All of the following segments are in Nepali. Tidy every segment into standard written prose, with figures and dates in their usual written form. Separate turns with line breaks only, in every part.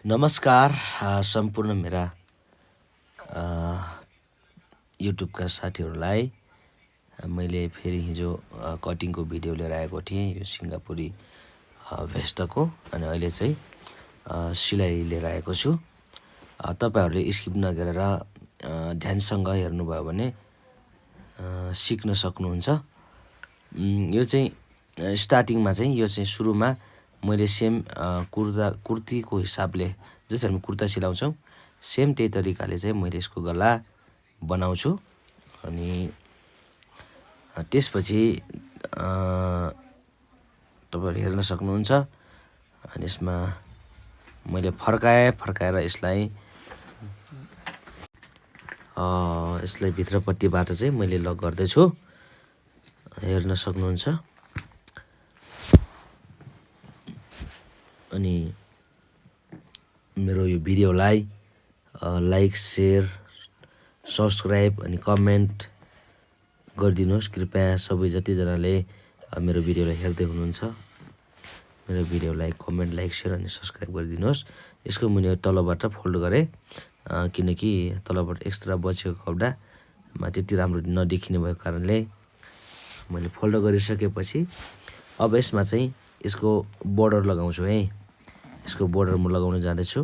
नमस्कार सम्पूर्ण मेरा युट्युबका साथीहरूलाई मैले फेरि हिजो कटिङको भिडियो लिएर आएको थिएँ यो सिङ्गापुरी भेस्टको अनि अहिले चाहिँ सिलाइ लिएर आएको छु। तपाईहरूले स्किप नगरेर ध्यानसँग हेर्नुभयो भने सिक्न सक्नुहुन्छ। यो चाहिँ स्टार्टिङमा चाहिँ यो चाहिँ सुरुमा मैले सेम कुर्तीको हिसाबले जसरी हामी कुर्ता सिलाउँछौँ सेम त्यही तरिकाले चाहिँ मैले यसको गला बनाउँछु अनि त्यसपछि तपाईहरु हेर्न सक्नुहुन्छ। अनि यसमा मैले फर्काएर यसलाई भित्रपट्टिबाट चाहिँ मैले लक गर्दै छु, हेर्न सक्नुहुन्छ। अनि मेरो यो भिडियोलाई लाइक शेयर सब्स्क्राइब अनि कमेन्ट गरिदिनुहोस् कृपया। सबै जतिजनाले मेरो भिडियोलाई हेर्दै हुनुहुन्छ मेरो भिडियोलाई कमेन्ट लाइक शेयर अनि सब्स्क्राइब गरिदिनुहोस्। यसको मुनि तलबाट फोल्ड गरेँ किनकि तलबाट एक्स्ट्रा बचेको कपडामा त्यति राम्रो नदेखिने भएको कारणले मैले फोल्ड गरिसकेपछि अब यसमा चाहिँ यसको बोर्डर लगाउँछु है। यसको बोर्डर म लगाउन जाँदैछु।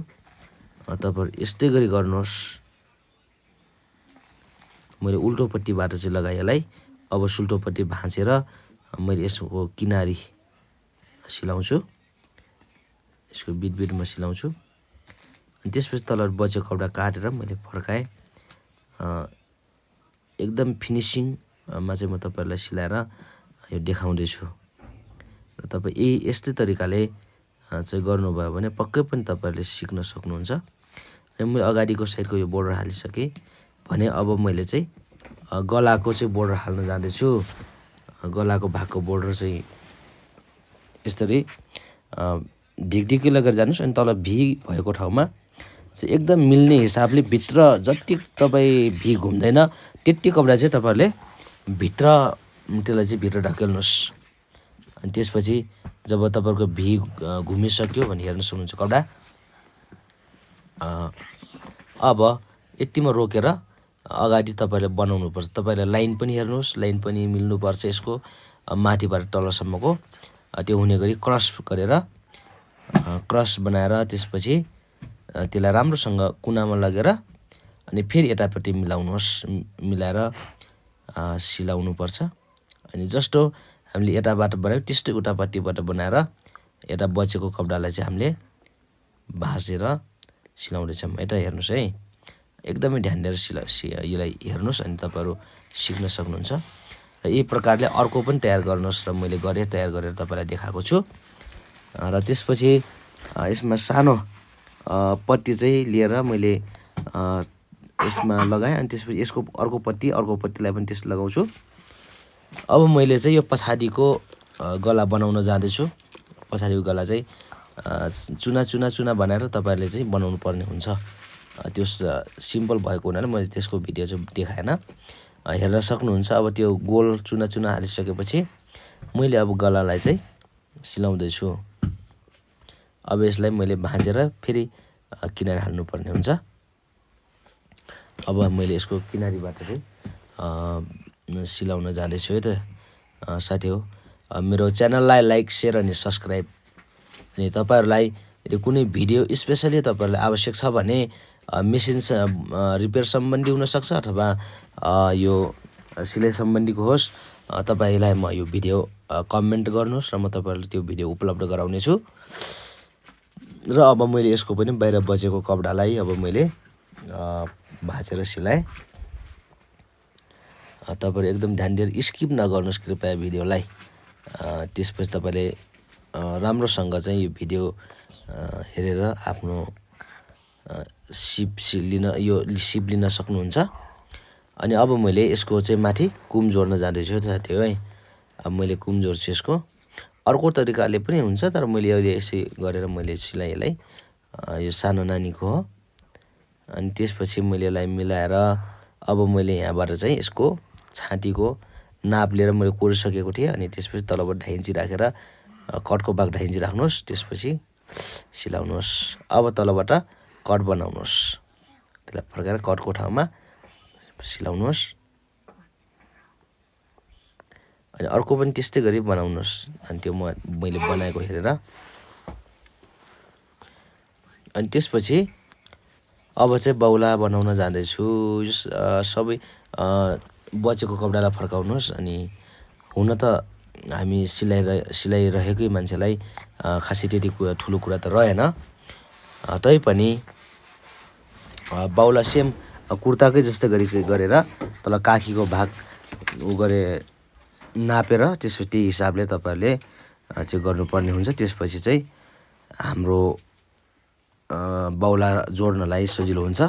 तपाईहरु यस्तै गरी गर्नुहोस्। मैले उल्टोपट्टिबाट चाहिँ लगाएँ यसलाई। अब सुल्टोपट्टि भाँचेर मैले यसको किनारी सिलाउँछु, यसको बिटमा सिलाउँछु। अनि त्यसपछि तल बचेको कपडा काटेर मैले फर्काएँ। एकदम फिनिसिङमा चाहिँ म तपाईहरुलाई सिलाएर यो देखाउँदै छु। र तपाई यस्तै तरिकाले चाहिँ गर्नुभयो भने पक्कै पनि तपाईहरुले सिक्न सक्नुहुन्छ। र मैले अगाडिको साइडको यो बोर्डर हालिसके भने अब मैले चाहिँ गलाको चाहिँ बोर्डर हाल्न जाँदै छु। गलाको भागको बोर्डर चाहिँ यसरी ढिकढिकी लगेर जानुस् अनि तल भी भएको ठाउँमा चाहिँ एकदम मिल्ने हिसाबले भित्र जति तपाई भी घुम्दैन त्यति कपडा चाहिँ तपाईहरुले भित्र त्यसलाई चाहिँ भित्र ढकेल्नुस्। अनि त्यसपछि जब तपाईहरुको भी घुमिसक्यो भने हेर्न सक्नुहुन्छ कपडा। अब यतिमा रोकेर अगाडि तपाईले बनाउनु पर्छ। तपाईले लाइन पनि हेर्नुस्, लाइन पनि मिल्नु पर्छ। यसको माथिबाट तलसम्मको त्यो हुने गरी क्रस गरेर क्रस बनाएर त्यसपछि त्यसलाई राम्रोसँग कुनामा लगेर अनि फेरि यतापट्टि मिलाउनुहोस्। मिलाएर सिलाउनु पर्छ। अनि जस्तो हामीले यताबाट बनायो त्यस्तै उतापट्टिबाट बनाएर यता बचेको कपडालाई चाहिँ हामीले भाँचेर सिलाउँदै छौँ। यता हेर्नुस् है, एकदमै ध्यान दिएर यसलाई हेर्नुस् अनि तपाईहरु सिक्न सक्नुहुन्छ। र यही प्रकारले अर्को पनि तयार गर्नुस् र मैले तयार गरेर तपाईलाई देखाएको छु। र त्यसपछि यसमा सानो पट्टी चाहिँ लिएर मैले यसमा लगाएँ अनि त्यसपछि यसको अर्को पट्टीलाई पनि त्यस लगाउँछु। अब मैले चाहिँ यो पछाडिको गला बनाउन जाँदैछु। पछाडिको गला चाहिँ चुना बनाएर तपाईहरुले चाहिँ बनाउनु पर्ने हुन्छ। त्यो सिम्पल भएको हुनाले मैले त्यसको भिडियो चाहिँ देखाएन, हेर्न सक्नुहुन्छ। अब त्यो गोल चुना हालिसकेपछि मैले अब गलालाई चाहिँ सिलाउँदै छु। अब यसलाई मैले भाँचेर फेरि किनारी हाल्नु पर्ने हुन्छ। अब मैले यसको किनारीबाट चाहिँ सिलाउन जाँदैछु है त साथी हो। मेरो च्यानललाई लाइक शेयर अनि सब्स्क्राइब। अनि तपाईहरुलाई यदि कुनै भिडियो स्पेशली तपाईहरुलाई आवश्यक छ भने मेसिन रिपेयर सम्बन्धी हुन सक्छ अथवा यो सिलाइ सम्बन्धीको होस्, तपाईलाई म यो भिडियो कमेन्ट गर्नुस् र म तपाईहरुलाई त्यो भिडियो उपलब्ध गराउने छु। र अब मैले यसको पनि बाहिर बचेको कपडालाई अब मैले भाँचेर सिलाएँ। तपाईहरु एकदम ध्यान दिएर स्किप नगर्नुस् कृपया भिडियोलाई। त्यसपछि तपाईले राम्रोसँग चाहिँ यो भिडियो हेरेर आफ्नो सिप लिन सक्नुहुन्छ। अनि अब मैले यसको चाहिँ माथि कुम जोड्न जाँदैछु साथी है। अब मैले कुम जोड्छु। यसको अर्को तरिकाले पनि हुन्छ तर मैले अहिले यसै गरेर मैले सिलाएँ यसलाई। यो सानो नानीको हो। अनि त्यसपछि मैले यसलाई मिलाएर अब मैले यहाँबाट चाहिँ यसको छातीको नाप लिएर मैले कोरिसकेको थिएँ। अनि त्यसपछि तलबाट 2.5 इन्ची राखेर कटको भाग 2.5 इन्ची राख्नुहोस्। त्यसपछि सिलाउनुहोस्। अब तलबाट कट बनाउनुहोस्, त्यसलाई फर्काएर कटको ठाउँमा सिलाउनुहोस्। अनि अर्को पनि त्यस्तै गरी बनाउनुहोस्। अनि त्यो मैले बनाएको हेरेर। अनि त्यसपछि अब चाहिँ बाउला बनाउन जाँदैछु। सबै बचेको कपडालाई फर्काउनुहोस्। अनि हुन त हामी सिलाइरहेकै मान्छेलाई खासै त्यति ठुलो कुरा त रहेन, तैपनि बाउला सेम कुर्ताकै जस्तै गरेर तल काखीको भाग नापेर त्यसपछि त्यही हिसाबले तपाईँहरूले चाहिँ गर्नुपर्ने हुन्छ। त्यसपछि चाहिँ हाम्रो बाउला जोड्नलाई सजिलो हुन्छ।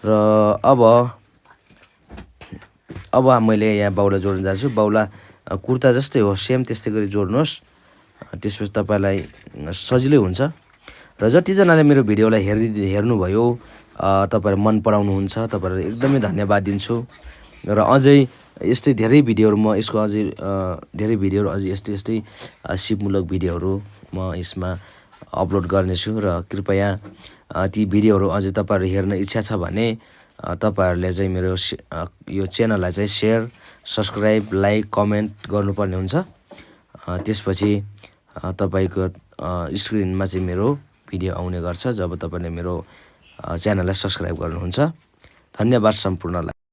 र अब मैले यहाँ बाउला जोड्न जान्छु। बाउला कुर्ता जस्तै हो, सेम त्यस्तै गरी जोड्नुहोस्। त्यसपछि तपाईँलाई सजिलै हुन्छ। र जतिजनाले मेरो भिडियोलाई हेर्नुभयो, तपाईँहरू मन पराउनुहुन्छ, तपाईँहरूलाई एकदमै धन्यवाद दिन्छु। र अझै यस्तै धेरै भिडियोहरू म यसको अझै धेरै भिडियोहरू अझै यस्तै सिपमूलक भिडियोहरू म यसमा अपलोड गर्नेछु। र कृपया ती भिडियोहरू अझै तपाईँहरू हेर्न इच्छा छ भने तपाईँहरूले चाहिँ मेरो यो च्यानललाई चाहिँ सेयर, सब्सक्राइब, लाइक, कमेन्ट गर्नुपर्ने हुन्छ। त्यसपछि तपाईँको स्क्रिनमा चाहिँ मेरो भिडियो आउने गर्छ जब तपाईँले मेरो च्यानललाई सब्सक्राइब गर्नुहुन्छ। धन्यवाद सम्पूर्णलाई।